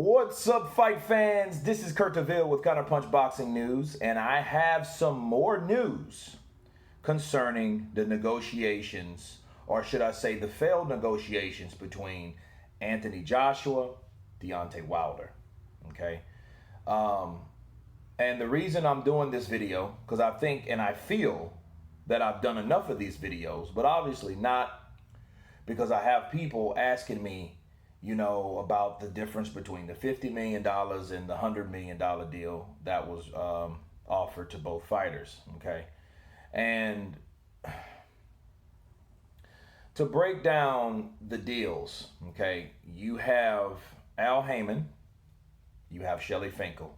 What's up, fight fans? This is Kurt DeVille with Counterpunch Boxing News, and I have some more news concerning the negotiations, or should I say the failed negotiations between Anthony Joshua, Deontay Wilder, okay? And the reason I'm doing this video, because I think and I feel that I've done enough of these videos, but obviously not because I have people asking me, you know, about the difference between the $50 million and the $100 million deal that was offered to both fighters, okay? And to break down the deals, okay, you have Al Heyman, you have Shelly Finkel,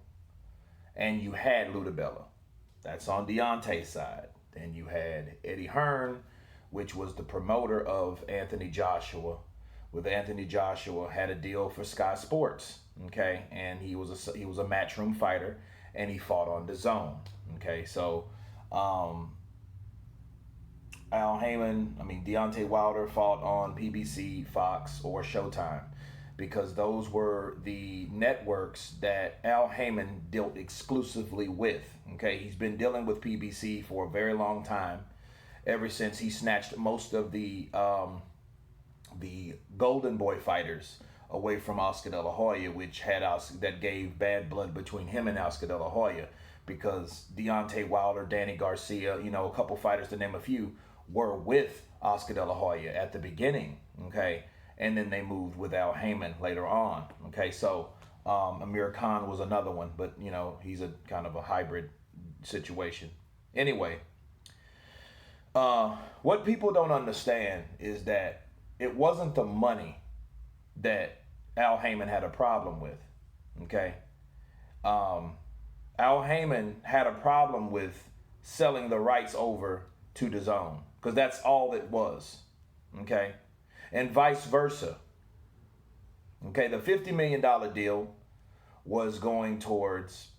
and you had Ludabella. That's on Deontay's side. Then you had Eddie Hearn, which was the promoter of Anthony Joshua. With Anthony Joshua had a deal for Sky Sports, okay, and he was a matchroom fighter, and he fought on DAZN, okay. So Al Heyman, Deontay Wilder fought on PBC, Fox, or Showtime, because those were the networks that Al Heyman dealt exclusively with, okay. He's been dealing with PBC for a very long time, ever since he snatched most of the Golden Boy fighters away from Oscar De La Hoya, which had that gave bad blood between him and Oscar De La Hoya, because Deontay Wilder, Danny Garcia, you know, a couple fighters to name a few, were with Oscar De La Hoya at the beginning, okay, and then they moved with Al Heyman later on, okay. So Amir Khan was another one, but you know, he's a kind of a hybrid situation. Anyway, what people don't understand is that it wasn't the money that Al Heyman had a problem with, okay? Al Heyman had a problem with selling the rights over to DAZN, because that's all it was, okay? And vice versa, okay? The $50 million deal was going towards,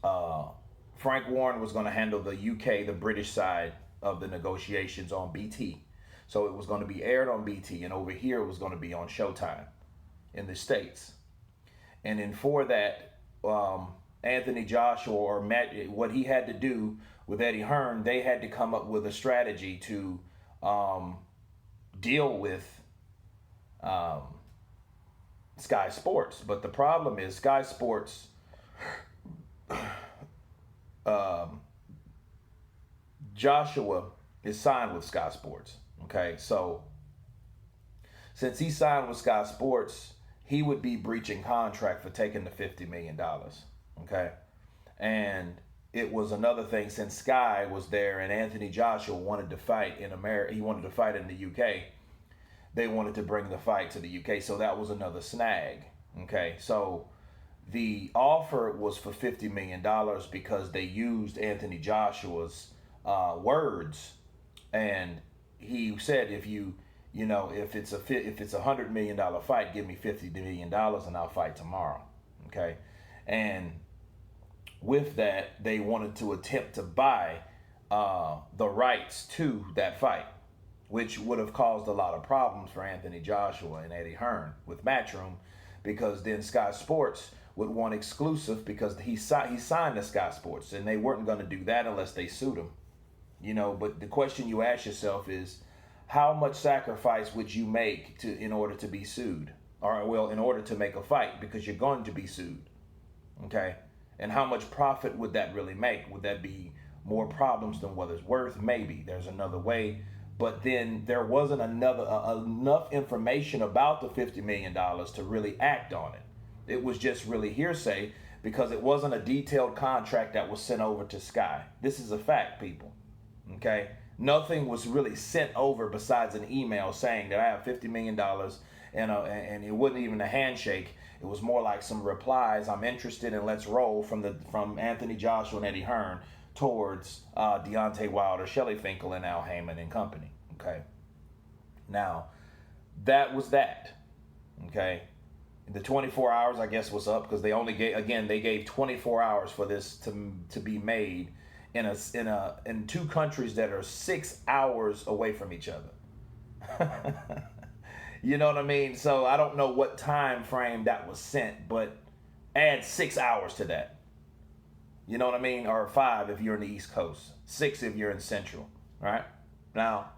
Frank Warren was going to handle the UK, the British side of the negotiations on BT. So it was going to be aired on BT, and over here it was going to be on Showtime in the States. And then for that, Anthony Joshua, or Matt, what he had to do with Eddie Hearn, they had to come up with a strategy to deal with Sky Sports. But the problem is Sky Sports Joshua is signed with Sky Sports. Okay, so since he signed with Sky Sports, he would be breaching contract for taking the $50 million. Okay, and it was another thing, since Sky was there and Anthony Joshua wanted to fight in America, he wanted to fight in the UK. They wanted to bring the fight to the UK, so that was another snag. Okay, so the offer was for $50 million because they used Anthony Joshua's words, and he said, if it's a $100 million fight, give me $50 million and I'll fight tomorrow, okay? And with that, they wanted to attempt to buy the rights to that fight, which would have caused a lot of problems for Anthony Joshua and Eddie Hearn with Matchroom, because then Sky Sports would want exclusive, because he signed to Sky Sports, and they weren't going to do that unless they sued him. You know, but the question you ask yourself is, how much sacrifice would you make in order to be sued? Or, well, in order to make a fight, because you're going to be sued, okay? And how much profit would that really make? Would that be more problems than what it's worth? Maybe. There's another way. But then there wasn't enough information about the $50 million to really act on it. It was just really hearsay, because it wasn't a detailed contract that was sent over to Sky. This is a fact, people. Okay, nothing was really sent over besides an email saying that I have $50 million, and it wasn't even a handshake. It was more like some replies, I'm interested, and let's roll, from Anthony Joshua and Eddie Hearn towards Deontay Wilder, Shelly Finkel, and Al Heyman and company. Okay, now that was that. Okay, the 24 hours, I guess, was up, because they only gave 24 hours for this to be made in two countries that are 6 hours away from each other. You know what I mean? So I don't know what time frame that was sent, but add 6 hours to that. You know what I mean? Or 5 if you're in the East Coast, 6 if you're in Central, right? Now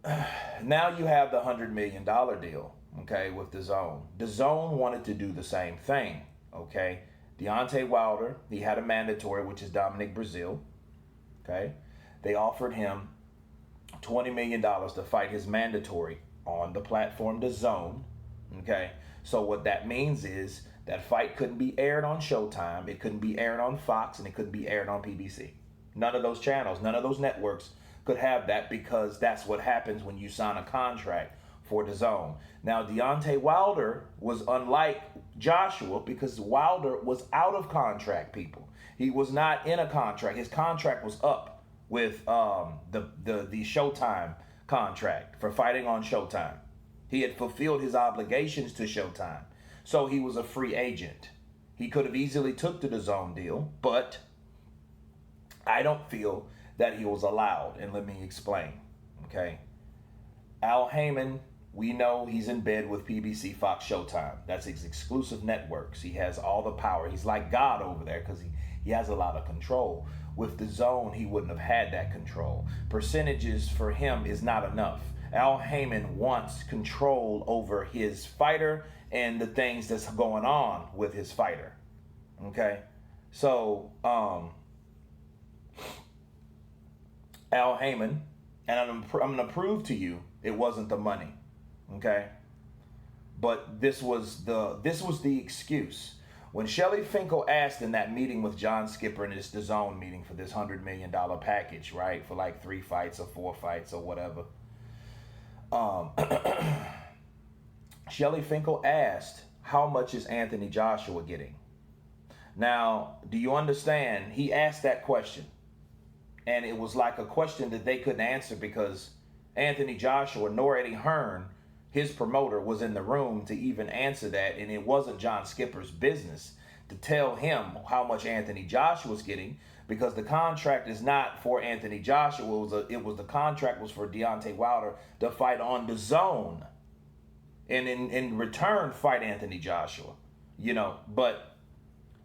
you have the $100 million deal, okay, with the Zone. The Zone wanted to do the same thing, okay? Deontay Wilder, he had a mandatory, which is Dominic Breazeale, okay? They offered him $20 million to fight his mandatory on the platform The Zone, okay? So what that means is that fight couldn't be aired on Showtime, it couldn't be aired on Fox, and it couldn't be aired on PBC. None of those channels, none of those networks could have that, because that's what happens when you sign a contract for The Zone. Now, Deontay Wilder was unlike Joshua because Wilder was out of contract, people. He was not in a contract. His contract was up with the Showtime contract for fighting on Showtime. He had fulfilled his obligations to Showtime. So he was a free agent. He could have easily took the DAZN deal, but I don't feel that he was allowed. And let me explain, okay? Al Heyman, we know he's in bed with PBC, Fox, Showtime. That's his exclusive networks. He has all the power. He's like God over there because he has a lot of control. With the Zone, he wouldn't have had that control. Percentages for him is not enough. Al Heyman wants control over his fighter and the things that's going on with his fighter. Okay? So, Al Heyman, and I'm going to prove to you it wasn't the money. Okay? But this was the excuse. When Shelly Finkel asked in that meeting with John Skipper in this DAZN meeting for this $100 million package, right? For like 3 fights or 4 fights or whatever. Shelly Finkel asked, how much is Anthony Joshua getting? Now, do you understand? He asked that question. And it was like a question that they couldn't answer because Anthony Joshua nor Eddie Hearn, his promoter, was in the room to even answer that. And it wasn't John Skipper's business to tell him how much Anthony Joshua was getting, because the contract is not for Anthony Joshua. The contract was for Deontay Wilder to fight on the Zone, and in return fight Anthony Joshua. You know,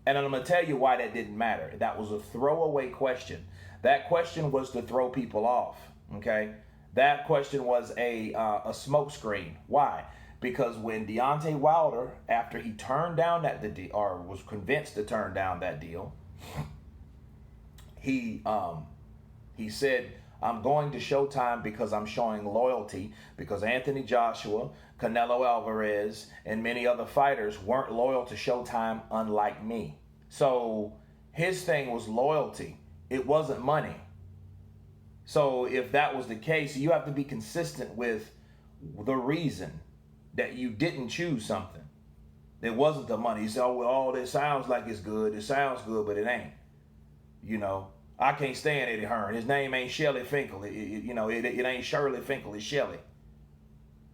and I'm gonna tell you why that didn't matter. That was a throwaway question. That question was to throw people off. Okay, that question was a smokescreen. Why? Because when Deontay Wilder, after he turned down that deal, or was convinced to turn down that deal, he said, I'm going to Showtime because I'm showing loyalty, because Anthony Joshua, Canelo Alvarez, and many other fighters weren't loyal to Showtime unlike me. So his thing was loyalty. It wasn't money. So if that was the case, you have to be consistent with the reason that you didn't choose something. It wasn't the money. You say, oh, well, this sounds like it's good. It sounds good, but it ain't. You know, I can't stand Eddie Hearn. His name ain't Shelly Finkel. It ain't Shirley Finkel. It's Shelly.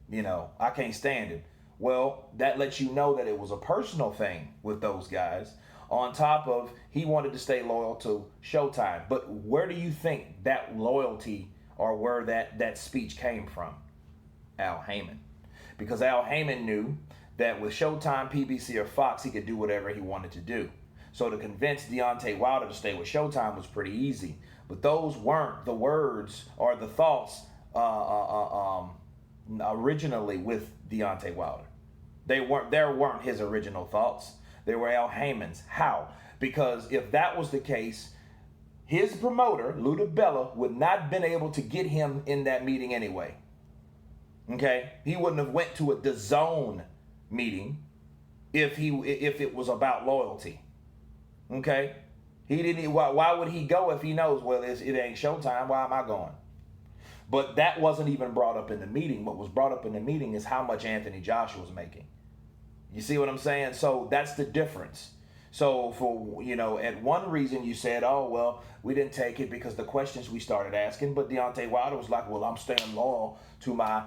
You know, I can't stand it. Well, that lets you know that it was a personal thing with those guys. On top of, he wanted to stay loyal to Showtime. But where do you think that loyalty, or where that speech came from? Al Heyman. Because Al Heyman knew that with Showtime, PBC, or Fox, he could do whatever he wanted to do. So to convince Deontay Wilder to stay with Showtime was pretty easy. But those weren't the words or the thoughts originally with Deontay Wilder. There weren't his original thoughts. They were Al Heyman's. How? Because if that was the case, his promoter, Luda Bella, would not have been able to get him in that meeting anyway. Okay? He wouldn't have went to a DAZN meeting if it was about loyalty. Okay? He didn't. Why would he go if he knows, well, it ain't Showtime? Why am I going? But that wasn't even brought up in the meeting. What was brought up in the meeting is how much Anthony Joshua was making. You see what I'm saying? So that's the difference. So for, at one reason you said, oh, well, we didn't take it because the questions we started asking. But Deontay Wilder was like, well, I'm staying loyal to my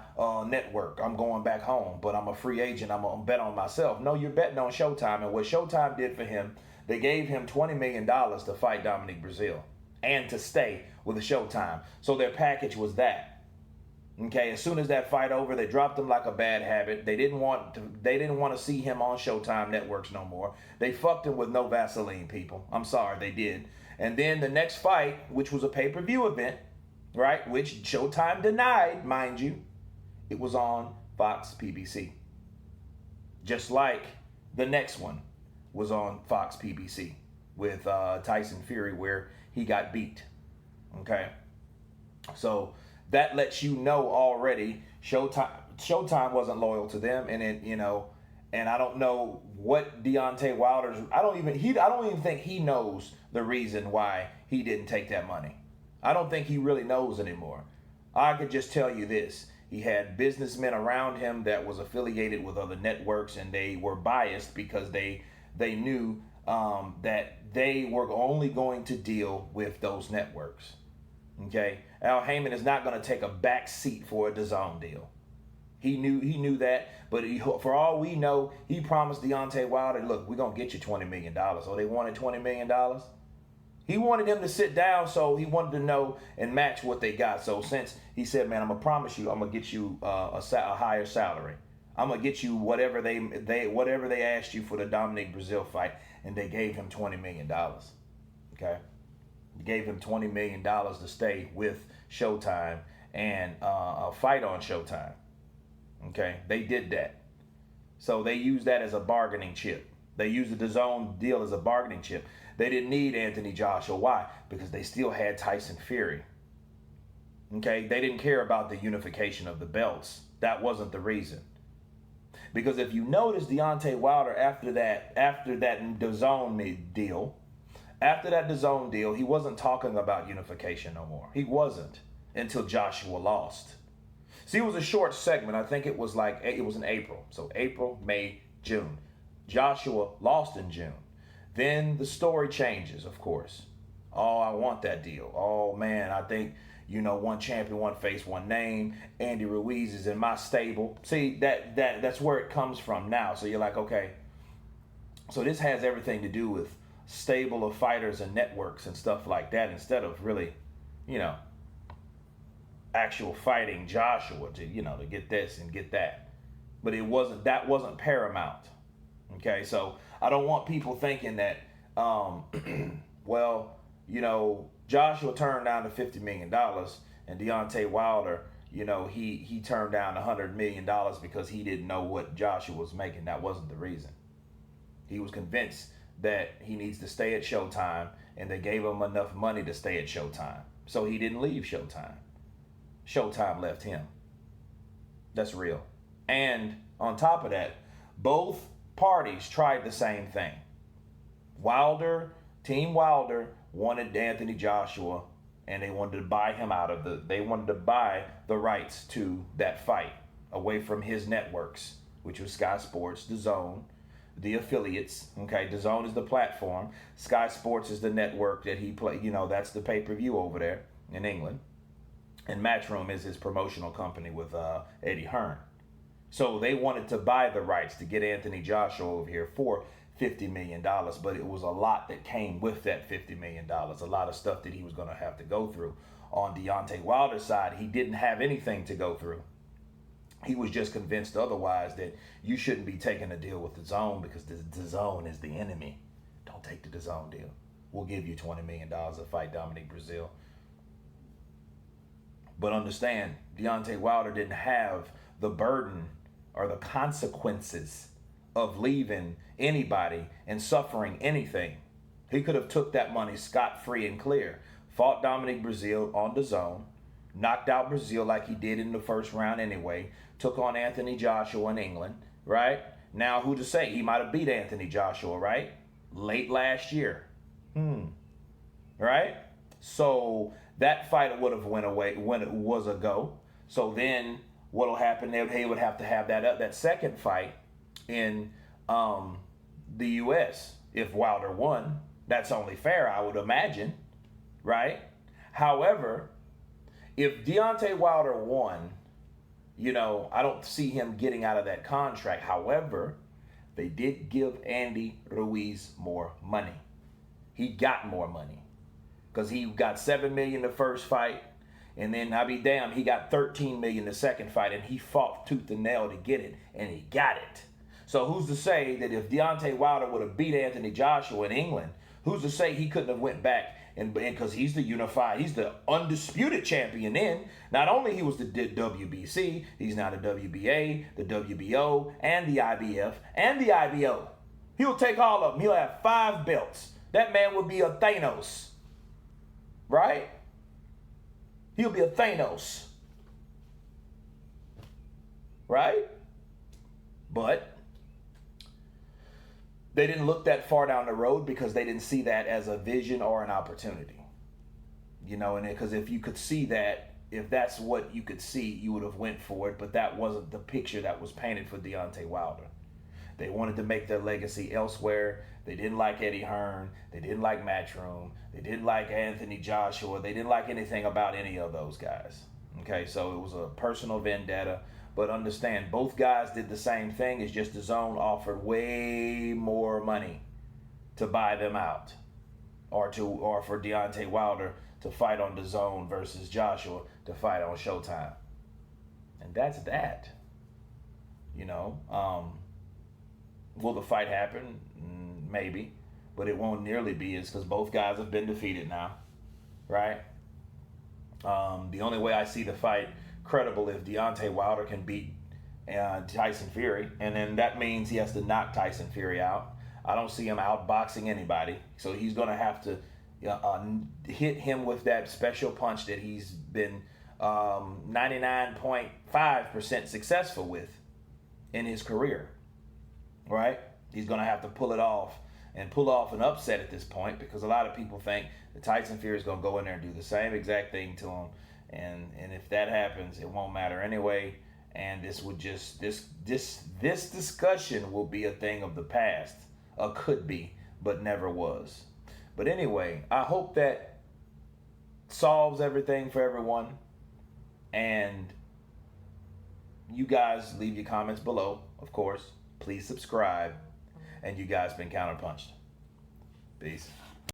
network. I'm going back home, but I'm a free agent. I'm going to bet on myself. No, you're betting on Showtime. And what Showtime did for him, they gave him $20 million to fight Dominic Breazeale and to stay with the Showtime. So their package was that. Okay, as soon as that fight over, they dropped him like a bad habit. They didn't want to see him on Showtime networks no more. They fucked him with no Vaseline, people. I'm sorry, they did. And then the next fight, which was a pay-per-view event, right, which Showtime denied, mind you, it was on Fox PBC. Just like the next one was on Fox PBC with Tyson Fury, where he got beat. Okay, so that lets you know already Showtime wasn't loyal to them, and it, and I don't know what Deontay Wilder's. I don't even think he knows the reason why he didn't take that money. I don't think he really knows anymore. I could just tell you this: he had businessmen around him that was affiliated with other networks, and they were biased because they knew that they were only going to deal with those networks. Okay, Al Heyman is not going to take a back seat for a DAZN deal. He knew that, but for all we know, he promised Deontay Wilder, look, we're going to get you $20 million. So they wanted $20 million. He wanted him to sit down, so he wanted to know and match what they got. So since he said, man, I'm going to promise you, I'm going to get you a higher salary. I'm going to get you whatever they asked you for the Dominic Brazil fight, and they gave him $20 million. Okay? They gave him $20 million to stay with Showtime and fight on Showtime. Okay, they did that. So they used that as a bargaining chip. They used the DAZN deal as a bargaining chip. They didn't need Anthony Joshua. Why? Because they still had Tyson Fury. Okay, they didn't care about the unification of the belts. That wasn't the reason. Because if you notice, Deontay Wilder after that DAZN deal, he wasn't talking about unification no more. He wasn't until Joshua lost. See, it was a short segment. I think it was in April. So April, May, June. Joshua lost in June. Then the story changes, of course. Oh, I want that deal. Oh, man, I think, one champion, one face, one name. Andy Ruiz is in my stable. See, that's where it comes from now. So you're like, okay. So this has everything to do with stable of fighters and networks and stuff like that, instead of really, actual fighting Joshua to get this and get that. But that wasn't paramount. Okay, so I don't want people thinking that Joshua turned down the $50 million and Deontay Wilder, he turned down $100 million because he didn't know what Joshua was making. That wasn't the reason. He was convinced that he needs to stay at Showtime, and they gave him enough money to stay at Showtime. So he didn't leave Showtime. Showtime left him. That's real. And on top of that, both parties tried the same thing. Team Wilder wanted Anthony Joshua, and they wanted to buy him they wanted to buy the rights to that fight away from his networks, which was Sky Sports, DAZN, the affiliates. Okay, DAZN is the platform. Sky Sports is the network that he play. That's the pay-per-view over there in England. And Matchroom is his promotional company with Eddie Hearn. So they wanted to buy the rights to get Anthony Joshua over here for $50 million. But it was a lot that came with that $50 million. A lot of stuff that he was going to have to go through. On Deontay Wilder's side, he didn't have anything to go through. He was just convinced otherwise, that you shouldn't be taking a deal with DAZN because the DAZN is the enemy. Don't take the DAZN deal. We'll give you $20 million to fight Dominic Brazil. But understand, Deontay Wilder didn't have the burden or the consequences of leaving anybody and suffering anything. He could have took that money scot-free and clear, fought Dominic Brazil on DAZN, knocked out Brazil like he did in the first round anyway, took on Anthony Joshua in England, right? Now, who to say? He might have beat Anthony Joshua, right? Late last year. Right? So that fight would have went away when it was a go. So then what will happen? They would have to have that second fight in the U.S. if Wilder won. That's only fair, I would imagine, right? However, if Deontay Wilder won, I don't see him getting out of that contract. However, they did give Andy Ruiz more money. He got more money because he got $7 million the first fight. And then I'll be damned, he got 13 million the second fight, and he fought tooth and nail to get it, and he got it. So who's to say that if Deontay Wilder would have beat Anthony Joshua in England, who's to say he couldn't have went back and because he's the undisputed champion then. Not only he was the WBC, he's now the WBA, the WBO, and the IBF, and the IBO. He'll take all of them. He'll have 5 belts. That man would be a Thanos. Right? He'll be a Thanos. Right? But they didn't look that far down the road because they didn't see that as a vision or an opportunity. You know, and because if you could see that, if that's what you could see, you would have went for it. But that wasn't the picture that was painted for Deontay Wilder. They wanted to make their legacy elsewhere. They didn't like Eddie Hearn. They didn't like Matchroom. They didn't like Anthony Joshua. They didn't like anything about any of those guys. Okay, so it was a personal vendetta. But understand, both guys did the same thing. It's just DAZN offered way more money to buy them out, or for Deontay Wilder to fight on DAZN versus Joshua to fight on Showtime. And that's that. You know, will the fight happen? Maybe, but it won't nearly be. It's because both guys have been defeated now, right? The only way I see the fight credible if Deontay Wilder can beat Tyson Fury, and then that means he has to knock Tyson Fury out. I don't see him outboxing anybody, so he's going to have to hit him with that special punch that he's been 99.5% successful with in his career, right? He's going to have to pull it off and pull off an upset at this point, because a lot of people think that Tyson Fury is going to go in there and do the same exact thing to him. And if that happens, it won't matter anyway. And this discussion will be a thing of the past, could be, but never was. But anyway, I hope that solves everything for everyone. And you guys leave your comments below, of course. Please subscribe. And you guys been counterpunched. Peace.